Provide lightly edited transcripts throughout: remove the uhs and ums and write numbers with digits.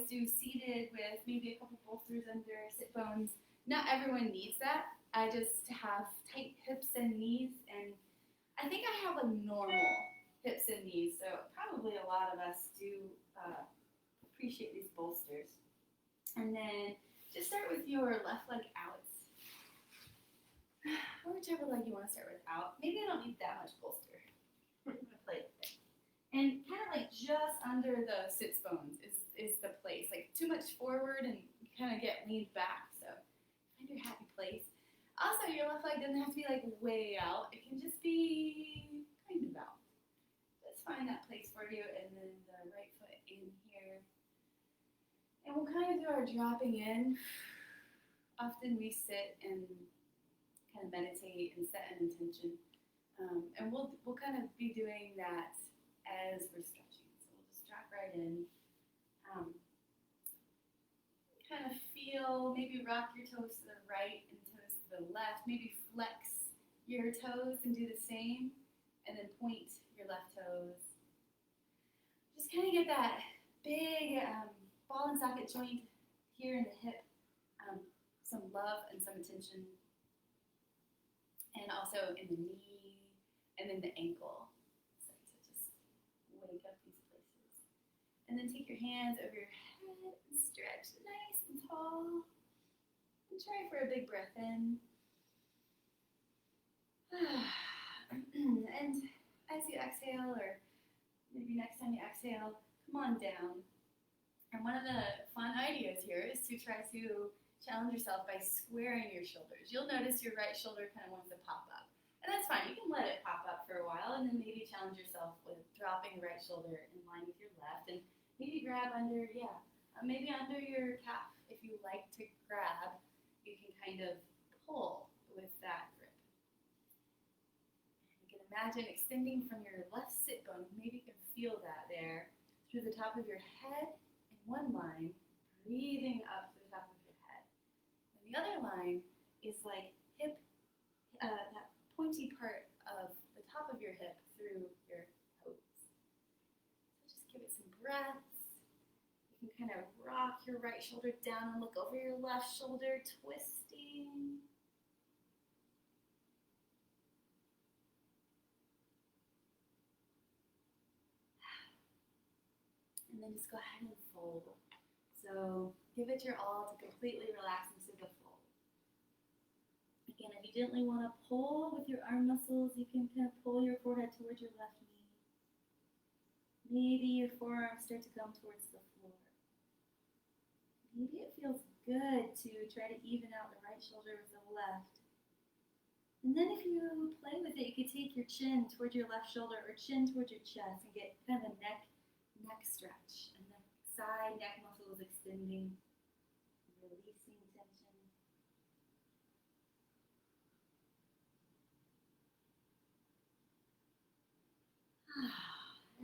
always do seated with maybe a couple bolsters under sit bones. Not everyone needs that. I just have tight hips and knees, and I think I have a normal hips and knees, so probably a lot of us do appreciate these bolsters. And then just start with your left leg out, or whichever leg you want to start with out. Maybe I don't need that much bolster. I'm gonna play with it. And kind of like just under the sits bones is the place. Like too much forward and you kind of get leaned back. So find your happy place. Also, your left leg doesn't have to be like way out. It can just be kind of out. Just find that place for you, and then the right foot in here. And we'll kind of do our dropping in. Often we sit and kind of meditate and set an intention. And we'll kind of be doing that as we're stretching. So we'll just drop right in. Kind of feel, maybe rock your toes to the right and toes to the left. Maybe flex your toes and do the same. And then point your left toes. Just kind of get that big ball and socket joint here in the hip. Some love and some attention. And also in the knee and then the ankle. So to just wake up these places. And then take your hands over your head and stretch nice and tall. And try for a big breath in. And as you exhale, or maybe next time you exhale, come on down. And one of the fun ideas here is to try to challenge yourself by squaring your shoulders. You'll notice your right shoulder kind of wants to pop up. And that's fine. You can let it pop up for a while, and then maybe challenge yourself with dropping the right shoulder in line with your left. And maybe grab under, maybe under your calf. If you like to grab, you can kind of pull with that grip. You can imagine extending from your left sit bone. Maybe you can feel that there through the top of your head in one line, breathing up to the top of your head. And the other line is like hip, that pointy part of the top of your hip through your toes. So just give it some breaths. You can kind of rock your right shoulder down and look over your left shoulder, twisting. And then just go ahead and fold. So give it your all to completely relax into the fold. Again, if you gently want to pull with your arm muscles, you can kind of pull your forehead towards your left knee. Maybe your forearms start to come towards the floor. Maybe it feels good to try to even out the right shoulder with the left. And then if you play with it, you could take your chin towards your left shoulder or chin towards your chest and get kind of a neck stretch. And the side neck muscles extending, releasing tension.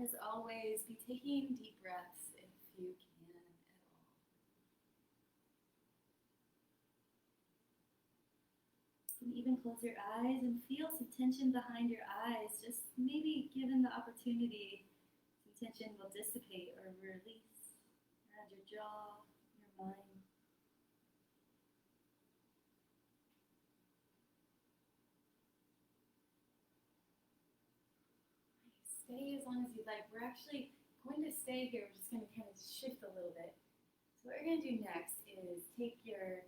As always, be taking deep breaths if you can at all. You can even close your eyes and feel some tension behind your eyes. Just maybe given the opportunity, some tension will dissipate or release around your jaw, your mind. Stay as long as you'd like. We're actually going to stay here. We're just going to kind of shift a little bit. So what we're going to do next is take if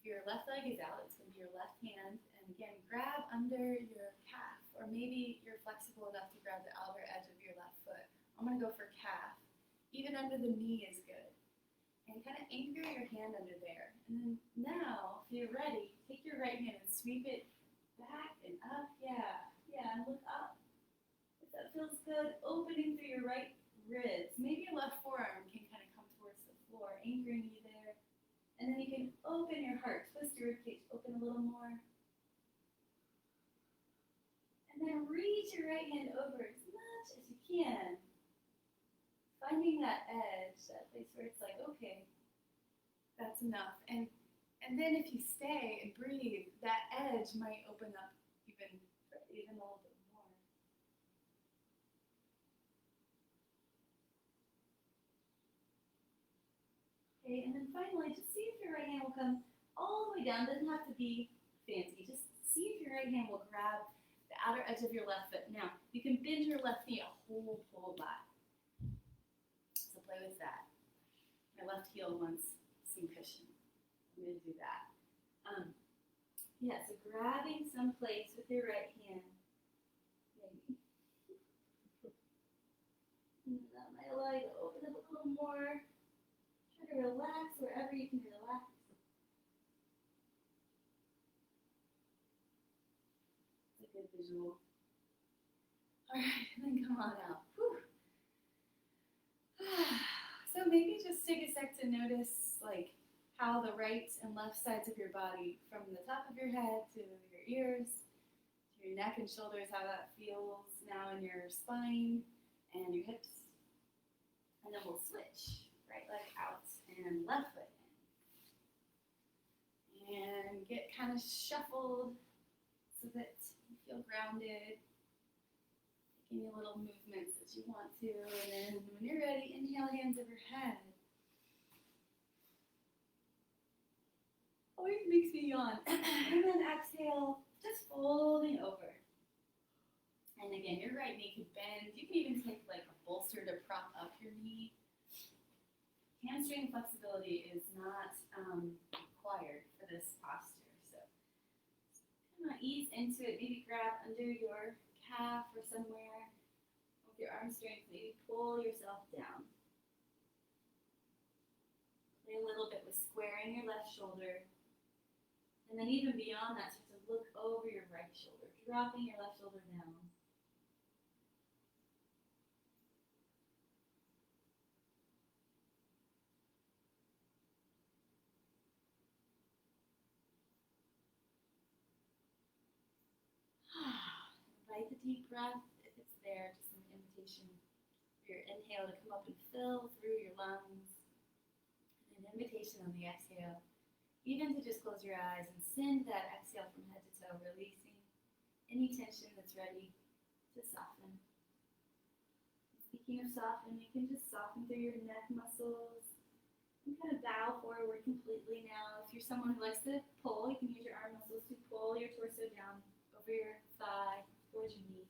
your left leg is out, it's going to be your left hand. And again, grab under your calf. Or maybe you're flexible enough to grab the outer edge of your left foot. I'm going to go for calf. Even under the knee is good. And kind of anchor your hand under there. And then now, if you're ready, take your right hand and sweep it back and up. Yeah, and look up. That feels good. Opening through your right ribs. Maybe your left forearm can kind of come towards the floor, anchoring you there. And then you can open your heart. Twist your ribcage. Open a little more. And then reach your right hand over as much as you can. Finding that edge, that place where it's like, okay, that's enough. And then if you stay and breathe, that edge might open up even a little bit. Okay, and then finally, just see if your right hand will come all the way down. Doesn't have to be fancy. Just see if your right hand will grab the outer edge of your left foot. Now, you can bend your left knee a whole lot. So play with that. My left heel wants some cushion. I'm going to do that. Yeah, so grabbing some place with your right hand. Maybe. And my leg, open up a little more. Try to relax wherever you can relax. It's a good visual. All right, and then come on out. Whew. So maybe just take a sec to notice like how the right and left sides of your body, from the top of your head to your ears, to your neck and shoulders, how that feels now in your spine and your hips. And then we'll switch. Right leg out and left foot in. And get kind of shuffled so that you feel grounded. Make any little movements that you want to. And then when you're ready, inhale, hands over head. Always makes me yawn. And then exhale, just folding over. And again, your right knee can bend. You can even take like a bolster to prop up your knee. Hamstring flexibility is not required for this posture. So kind of ease into it. Maybe grab under your calf or somewhere with your arm strength. Maybe pull yourself down. Play a little bit with squaring your left shoulder. And then even beyond that, start to look over your right shoulder, dropping your left shoulder down. Invite the deep breath if it's there, just an invitation for your inhale to come up and fill through your lungs. And an invitation on the exhale, even to just close your eyes and send that exhale from head to toe, releasing any tension that's ready to soften. Speaking of soften, you can just soften through your neck muscles and kind of bow forward completely now. If you're someone who likes to pull, you can use your arm muscles to pull your torso down over your thigh, towards your knee.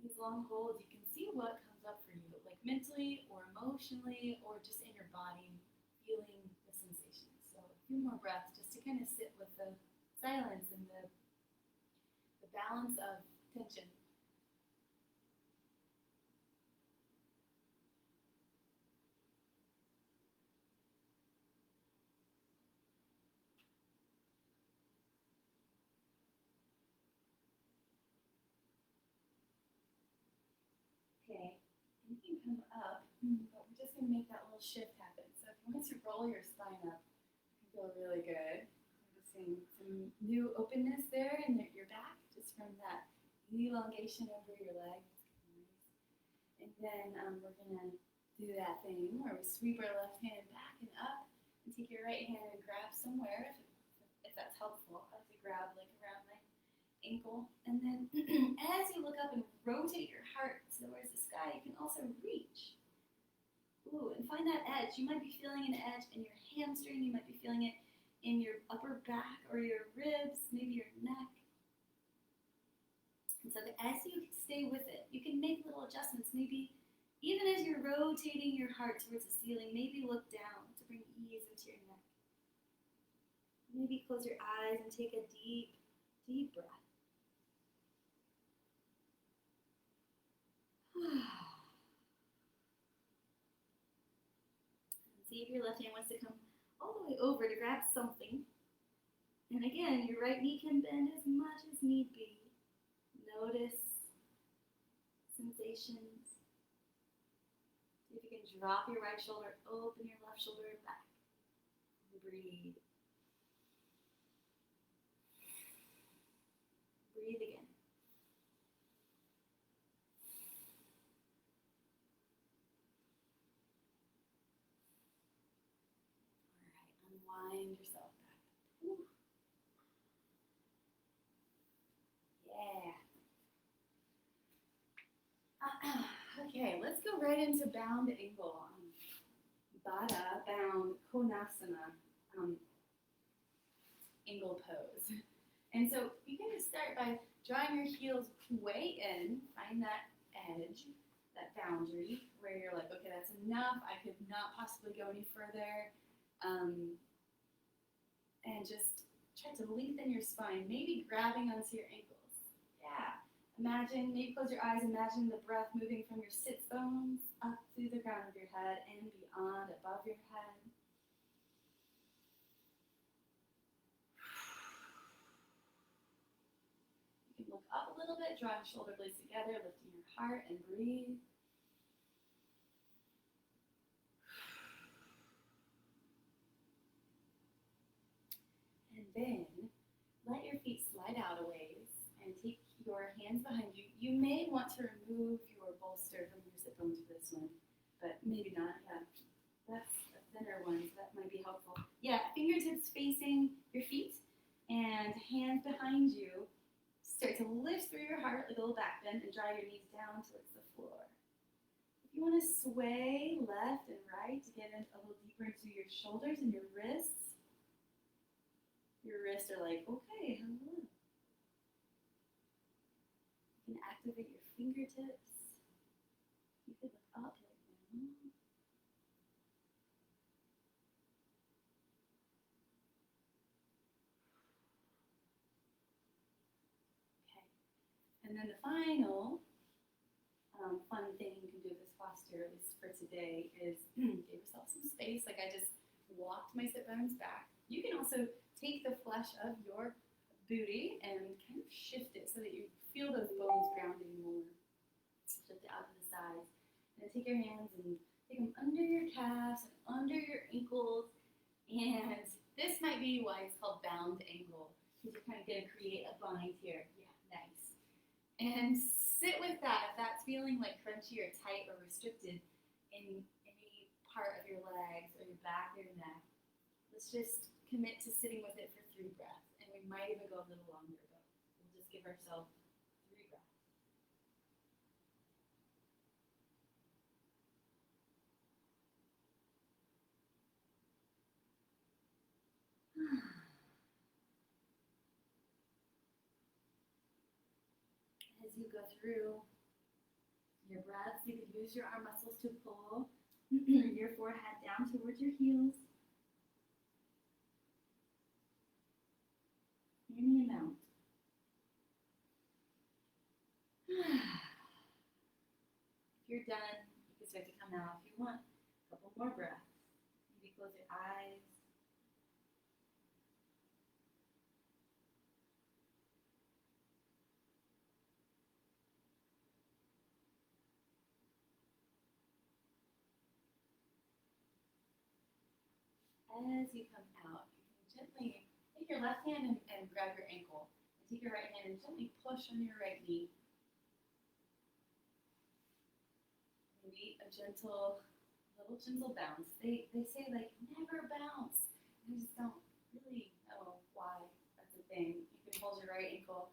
These long holds, you can see what comes up for you, like mentally or emotionally or just in your body, feeling the sensations. So a few more breaths just to kind of sit with the silence and the balance of tension. Okay, you can come up, but we're just going to make that little shift happen. So if you want to roll your spine up, it can feel really good. Noticing some new openness there in your back, just from that elongation over your legs. And then we're going to do that thing where we sweep our left hand back and up and take your right hand and grab somewhere, if that's helpful. I like to grab like around my ankle. And then as you look up and rotate your heart towards the sky, you can also reach. Ooh, and find that edge. You might be feeling an edge in your hamstring. You might be feeling it in your upper back or your ribs, maybe your neck. And so as you stay with it, you can make little adjustments. Maybe even as you're rotating your heart towards the ceiling, maybe look down to bring ease into your neck. Maybe close your eyes and take a deep, deep breath. See if your left hand wants to come all the way over to grab something. And again, your right knee can bend as much as need be. Notice sensations. See if you can drop your right shoulder, open your left shoulder back. Breathe. Breathe wind yourself back. Whew. Yeah. Okay, let's go right into bound angle. Baddha bound Konasana angle pose. And so you can just start by drawing your heels way in, find that edge, that boundary where you're like, okay, that's enough. I could not possibly go any further. And just try to lengthen your spine, maybe grabbing onto your ankles. Yeah. Imagine, maybe close your eyes, imagine the breath moving from your sits bones up through the crown of your head and beyond, above your head. You can look up a little bit, drawing shoulder blades together, lifting your heart, and breathe. And then let your feet slide out a ways and take your hands behind you. You may want to remove your bolster from your sit bones for this one, but maybe not. Yeah, that's a thinner one, so that might be helpful. Yeah, fingertips facing your feet and hands behind you. Start to lift through your heart like a little back bend and draw your knees down towards the floor. If you want to sway left and right to get in a little deeper into your shoulders and your wrists are like, okay, hello. You can activate your fingertips. You could look up right now. Okay. And then the final fun thing you can do with this posture, at least for today, is give yourself some space. Like I just walked my sit bones back. You can also take the flesh of your booty and kind of shift it so that you feel those bones grounding more. Shift it out to the sides. And then take your hands and take them under your calves and under your ankles. And this might be why it's called bound angle, because you're kind of going to create a bind here. Yeah, nice. And sit with that. If that's feeling like crunchy or tight or restricted in any part of your legs or your back or your neck, let's just commit to sitting with it for 3 breaths. And we might even go a little longer, but we'll just give ourselves 3 breaths. As you go through your breaths, you can use your arm muscles to pull your forehead down towards your heels. Any amount. If you're done, you can start to come out. If you want, a couple more breaths. Maybe close your eyes. As you come out, you can gently take your left hand and grab your ankle. And take your right hand and gently push on your right knee. Maybe a little gentle bounce. They say like never bounce. I just don't really know why that's a thing. You can hold your right ankle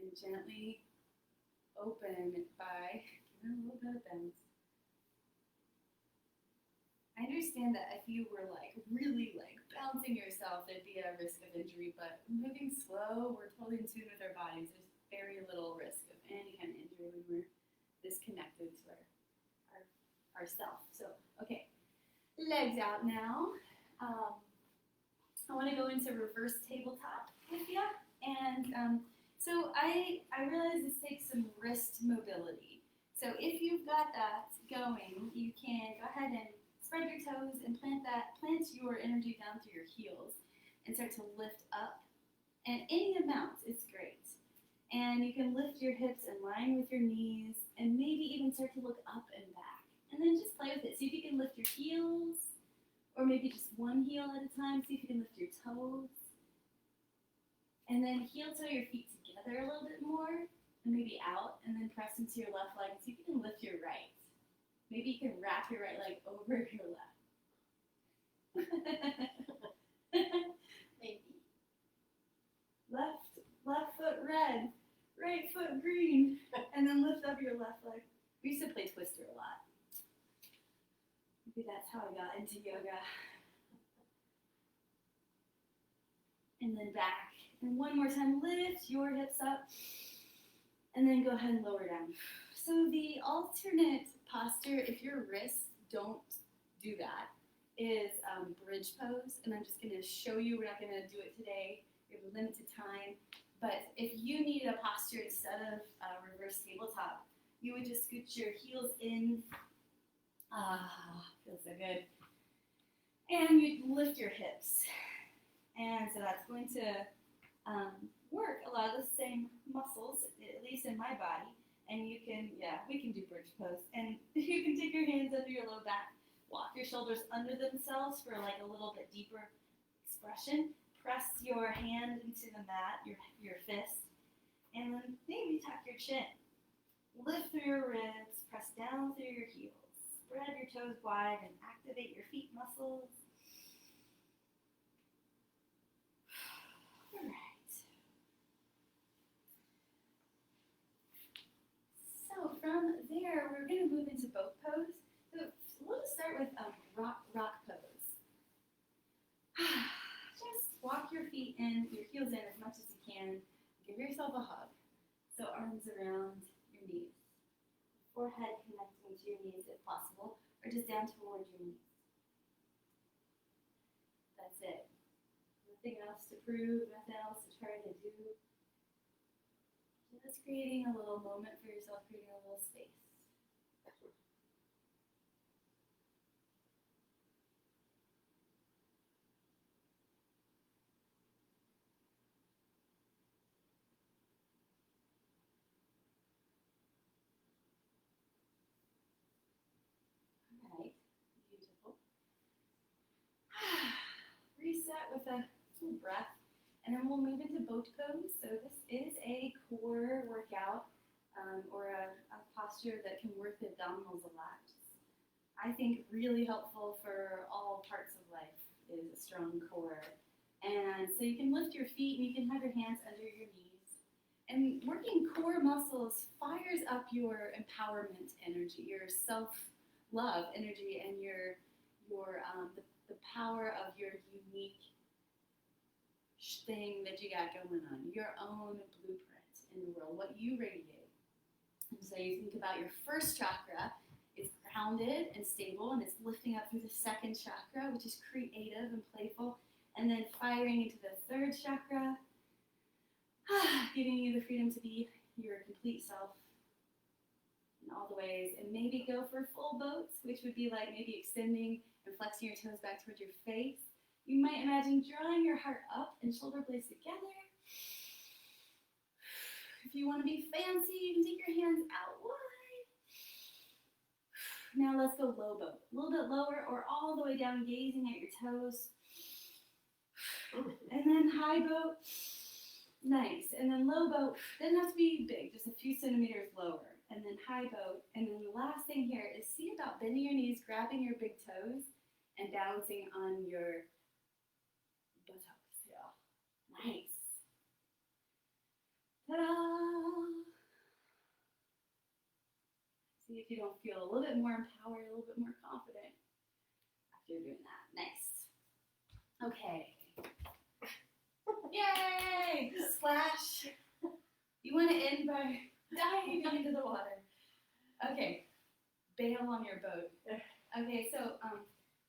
and gently open by giving a little bit of bounce. I understand that if you were like really like bouncing yourself, there'd be a risk of injury, but moving slow, we're totally in tune with our bodies. There's very little risk of any kind of injury when we're disconnected to our self. So, okay, legs out now. I want to go into reverse tabletop with you. And so I realize this takes some wrist mobility. So if you've got that going, you can go ahead and spread your toes and plant your energy down through your heels and start to lift up. And any amount is great. And you can lift your hips in line with your knees and maybe even start to look up and back. And then just play with it. See if you can lift your heels or maybe just one heel at a time. See if you can lift your toes. And then heel toe your feet together a little bit more and maybe out and then press into your left leg. See if you can lift your right. Maybe you can wrap your right leg over your left. Maybe. Left foot red, right foot green, and then lift up your left leg. We used to play Twister a lot. Maybe that's how I got into yoga. And then back. And one more time, lift your hips up. And then go ahead and lower down. So the alternate posture, if your wrists don't do that, is bridge pose. And I'm just going to show you. We're not going to do it today. We have a limited time. But if you needed a posture instead of reverse tabletop, you would just scoot your heels in. Feels so good. And you lift your hips. And so that's going to work a lot of the same muscles, at least in my body. And you can, we can do bridge pose. And you can take your hands under your low back, walk your shoulders under themselves for like a little bit deeper expression. Press your hand into the mat, your fist, and then maybe tuck your chin. Lift through your ribs, press down through your heels. Spread your toes wide and activate your feet muscles. All right. So from there, we're going to move into boat pose. So we'll start with rock pose. Just walk your feet in, your heels in as much as you can. Give yourself a hug. So arms around your knees. Forehead connecting to your knees if possible, or just down towards your knees. That's it. Nothing else to prove, nothing else to try to do. Just creating a little moment for yourself, creating a little space. Alright, beautiful. Reset with a little breath, and then we'll move into boat pose. So this is a core workout or a posture that can work the abdominals a lot. I think really helpful for all parts of life is a strong core. And so you can lift your feet and you can have your hands under your knees. And working core muscles fires up your empowerment energy, your self-love energy, and the power of your unique thing that you got going on, your own blueprint in the world, what you radiate. And so you think about your first chakra, it's grounded and stable, and it's lifting up through the second chakra, which is creative and playful, and then firing into the third chakra, giving you the freedom to be your complete self in all the ways, and maybe go for full boats, which would be like maybe extending and flexing your toes back towards your face. You might imagine drawing your heart up and shoulder blades together. If you want to be fancy, you can take your hands out wide. Now let's go low boat. A little bit lower or all the way down, gazing at your toes. And then high boat. Nice. And then low boat. Doesn't have to be big, just a few centimeters lower. And then high boat. And then the last thing here is see about bending your knees, grabbing your big toes, and balancing on your buttocks. Yeah. Nice. Ta-da! See if you don't feel a little bit more empowered, a little bit more confident after doing that. Nice. Okay. Yay! Splash. You want to end by diving into the water. Okay. Bail on your boat. Okay, so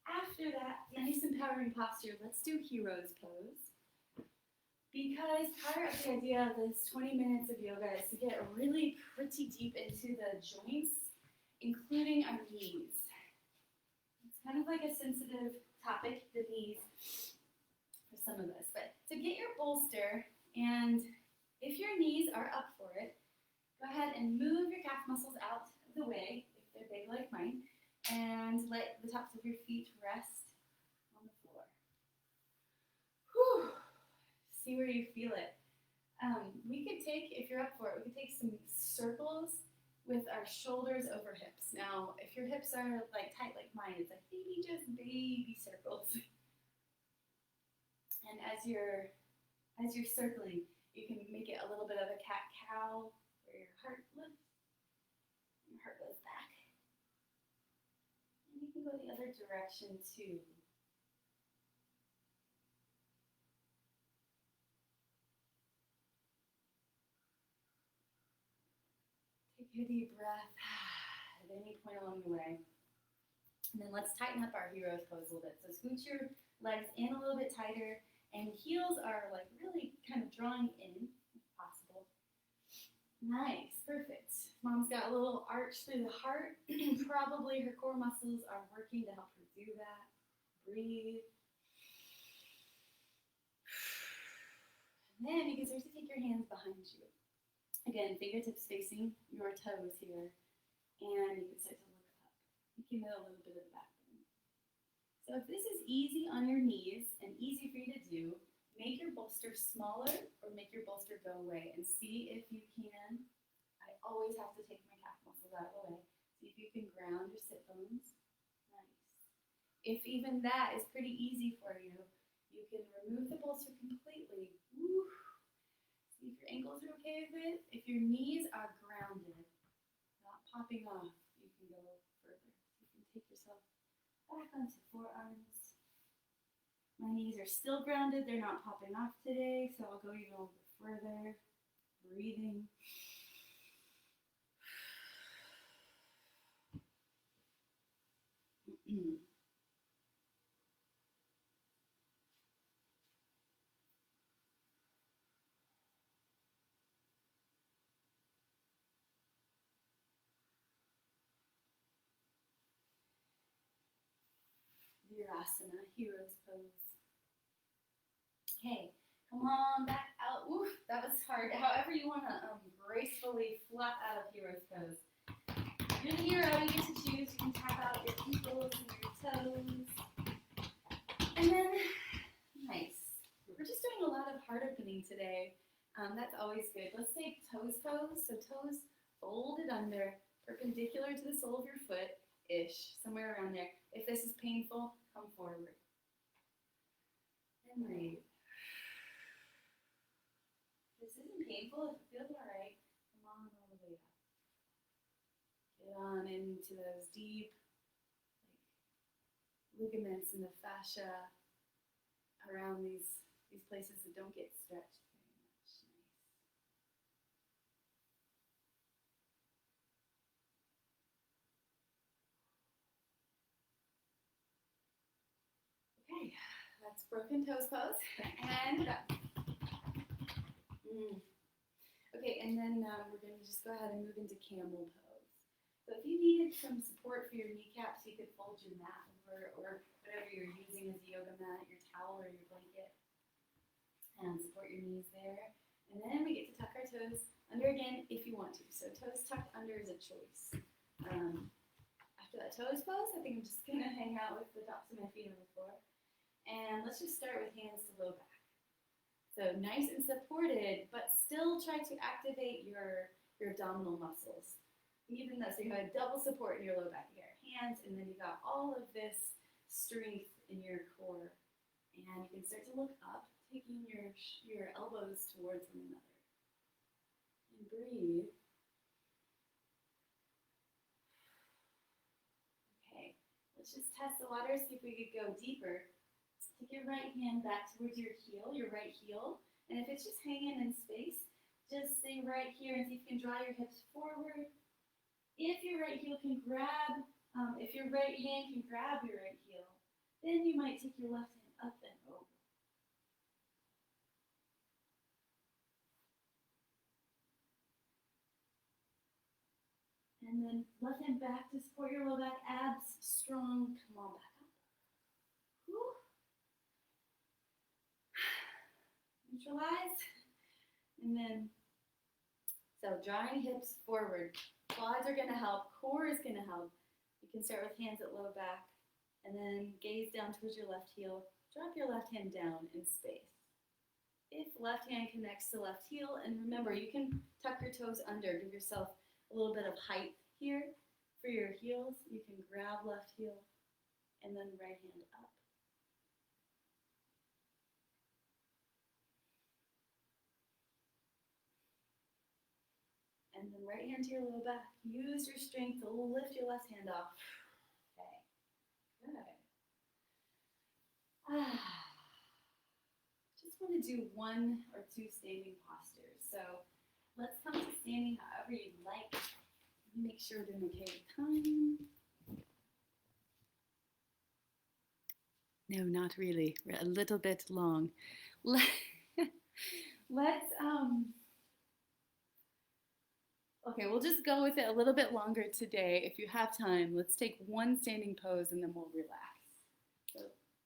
after that nice empowering posture, let's do hero's pose. Because part of the idea of this 20 minutes of yoga is to get really pretty deep into the joints, including our knees. It's kind of like a sensitive topic, the knees, for some of us. But so get your bolster, and if your knees are up for it, go ahead and move your calf muscles out of the way, if they're big like mine, and let the tops of your feet rest on the floor. Whew. See where you feel it. We could take, if you're up for it, we could take some circles with our shoulders over hips. Now, if your hips are like tight like mine, it's like maybe just baby circles. And as you're circling, you can make it a little bit of a cat-cow where your heart goes back. And you can go the other direction too. Take a deep breath at any point along the way. And then let's tighten up our hero's pose a little bit. So scooch your legs in a little bit tighter, and heels are like really kind of drawing in, if possible. Nice, perfect. Mom's got a little arch through the heart. Probably her core muscles are working to help her do that. Breathe. And then you can start to take your hands behind you. Again, fingertips facing your toes here. And you can start to look up. You can know a little bit of the back bend. So if this is easy on your knees and easy for you to do, make your bolster smaller or make your bolster go away and see if you can. I always have to take my calf muscles out of the way. See if you can ground your sit bones. Nice. If even that is pretty easy for you, you can remove the bolster completely. Woo. See if your ankles are okay with it. If your knees are grounded, not popping off, you can go further. You can take yourself back onto forearms. My knees are still grounded. They're not popping off today, so I'll go even a little bit further. Breathing. Virasana, hero's pose. Okay, come on back out. Oof, that was hard. However you want to gracefully flop out of hero's pose. You're the hero, you get to choose. You can tap out your ankles and your toes. And then, nice. We're just doing a lot of heart opening today. That's always good. Let's take toes pose. So toes folded under, perpendicular to the sole of your foot-ish, somewhere around there. If this is painful, come forward. And breathe. If this isn't painful, if it feels all right, come on all the way up. Get on into those deep ligaments in the fascia around these places that don't get stretched very much. Nice. Okay, that's broken toes pose, and up. Okay, and then we're going to just go ahead and move into camel pose. So if you needed some support for your kneecaps, you could fold your mat over, or whatever you're using as a yoga mat, your towel or your blanket, and support your knees there. And then we get to tuck our toes under again if you want to. So toes tucked under is a choice. After that toes pose, I think I'm just going to hang out with the tops of my feet on the floor. And let's just start with hands to low back. So nice and supported, but still try to activate your abdominal muscles. Even though, so you have double support in your low back. You got your hands, and then you got all of this strength in your core. And you can start to look up, taking your elbows towards one another. And breathe. Okay, let's just test the water, see if we could go deeper. Take your right hand back towards your right heel. And if it's just hanging in space, just stay right here and see if you can draw your hips forward. If your right heel can grab, if your right hand can grab your right heel, then you might take your left hand up and over. And then left hand back to support your low back, abs strong. Come on back up. Whew. Neutralize. And then, so drawing hips forward. Quads are going to help. Core is going to help. You can start with hands at low back. And then gaze down towards your left heel. Drop your left hand down in space. If left hand connects to left heel, and remember, you can tuck your toes under. Give yourself a little bit of height here for your heels. You can grab left heel and then right hand up. And then right hand to your low back. Use your strength to lift your left hand off. Okay, good. Just want to do 1 or 2 standing postures. So let's come to standing however you'd like. Make sure we're doing okay with time. No, not really. We're a little bit long. Okay, we'll just go with it a little bit longer today. If you have time, let's take 1 standing pose and then we'll relax. So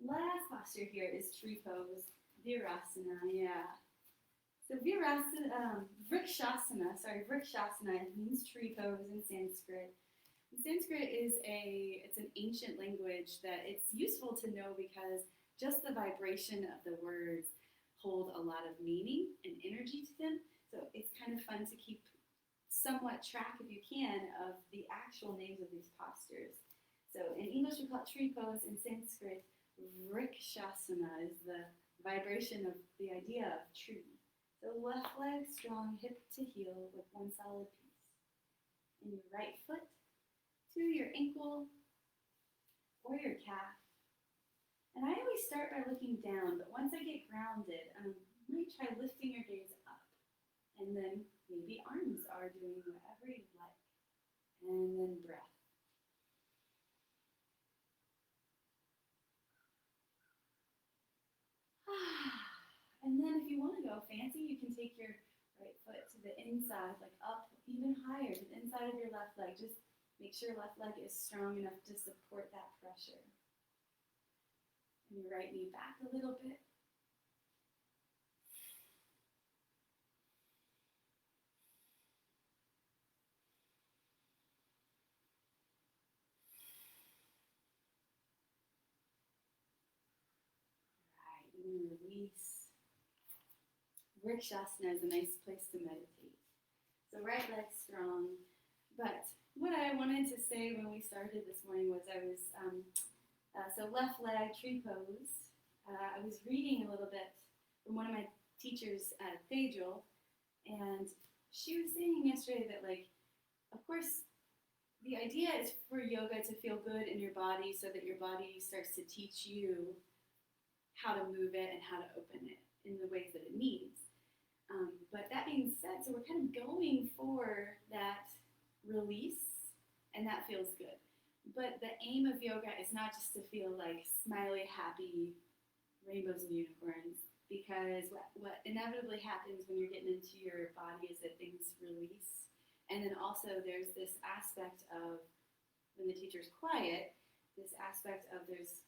last posture here is tree pose, Virasana, yeah. So Vrikshasana means tree pose in Sanskrit. Sanskrit is it's an ancient language that it's useful to know because just the vibration of the words hold a lot of meaning and energy to them. So it's kind of fun to keep somewhat track, if you can, of the actual names of these postures. So in English we call it tree pose. In Sanskrit, Vrikshasana is the vibration of the idea of tree. So left leg strong, hip to heel with 1 solid piece. And your right foot to your ankle or your calf. And I always start by looking down, but once I get grounded, I might try lifting your gaze up. And then maybe arms are doing whatever you'd like. And then breath. And then if you want to go fancy, you can take your right foot to the inside, like up even higher to the inside of your left leg. Just make sure your left leg is strong enough to support that pressure. And your right knee back a little bit. Right, and then release. Vrikshasana is a nice place to meditate. So right leg strong. But what I wanted to say when we started this morning was so left leg, tree pose. I was reading a little bit from one of my teachers, Tejal, and she was saying yesterday that, like, of course, the idea is for yoga to feel good in your body so that your body starts to teach you how to move it and how to open it in the ways that it needs. But that being said, so we're kind of going for that release, and that feels good. But the aim of yoga is not just to feel like smiley, happy, rainbows and unicorns, because what inevitably happens when you're getting into your body is that things release. And then also there's this aspect of, when the teacher's quiet, this aspect of there's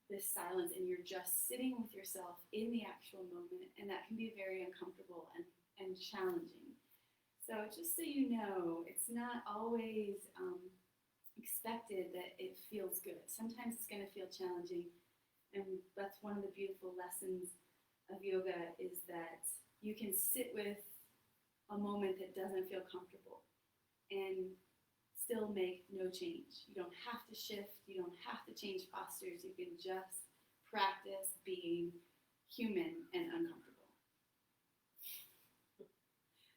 this silence and you're just sitting with yourself in the actual moment, and that can be very uncomfortable and challenging. So just so you know, it's not always expected that it feels good. Sometimes it's going to feel challenging, and that's one of the beautiful lessons of yoga, is that you can sit with a moment that doesn't feel comfortable and still make no change. You don't have to shift, you don't have to change postures, you can just practice being human and uncomfortable.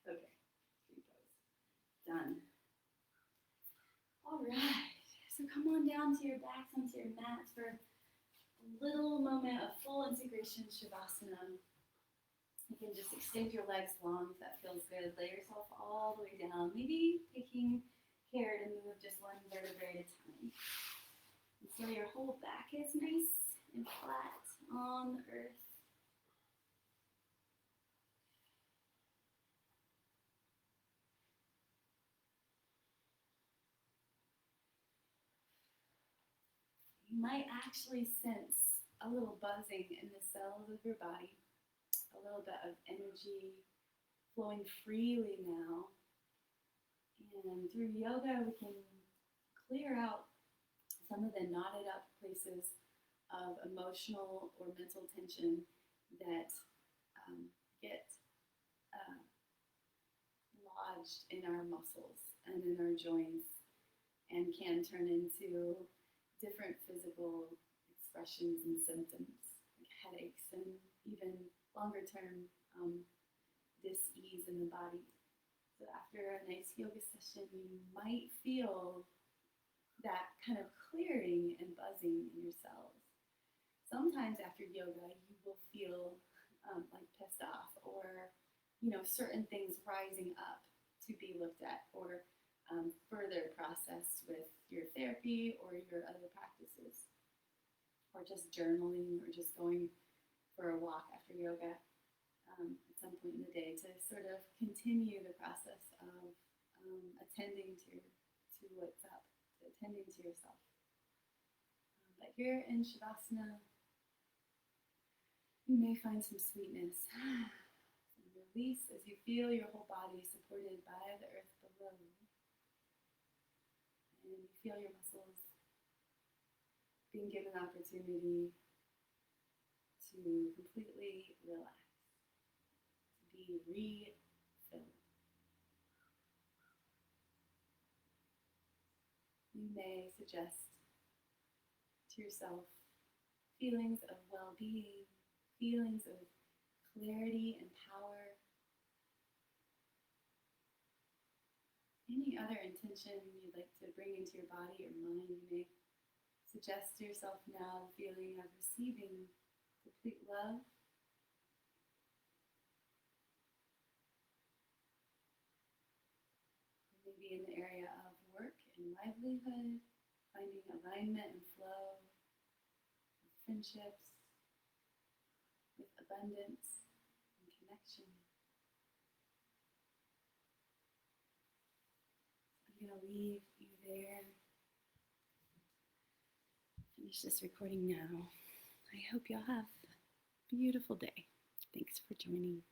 Okay, tree pose. Done. All right, so come on down to your backs, onto your mat for a little moment of full integration, Shavasana. You can just extend your legs long if that feels good. Lay yourself all the way down, maybe taking care to move just 1 vertebrae at a time. And so your whole back is nice and flat on the earth. You might actually sense a little buzzing in the cells of your body, a little bit of energy flowing freely now. And through yoga, we can clear out some of the knotted up places of emotional or mental tension that get lodged in our muscles and in our joints, and can turn into different physical expressions and symptoms, like headaches and even longer term dis-ease in the body. So after a nice yoga session, you might feel that kind of clearing and buzzing in your cells. Sometimes after yoga, you will feel like pissed off, or certain things rising up to be looked at, or further processed with your therapy or your other practices, or just journaling, or just going for a walk after yoga at some point in the day to sort of continue the process of attending to what's up, to attending to yourself. But here in Shavasana, you may find some sweetness, some release as you feel your whole body supported by the earth below. And you feel your muscles being given the opportunity to completely relax, to be refilled. You may suggest to yourself feelings of well-being, feelings of clarity and power. Any other intention you'd like to bring into your body or mind, you may suggest to yourself now the feeling of receiving complete love, or maybe in the area of work and livelihood, finding alignment and flow with friendships, with abundance and connection. I'm going to leave you there. Finish this recording now. I hope you'll have a beautiful day. Thanks for joining.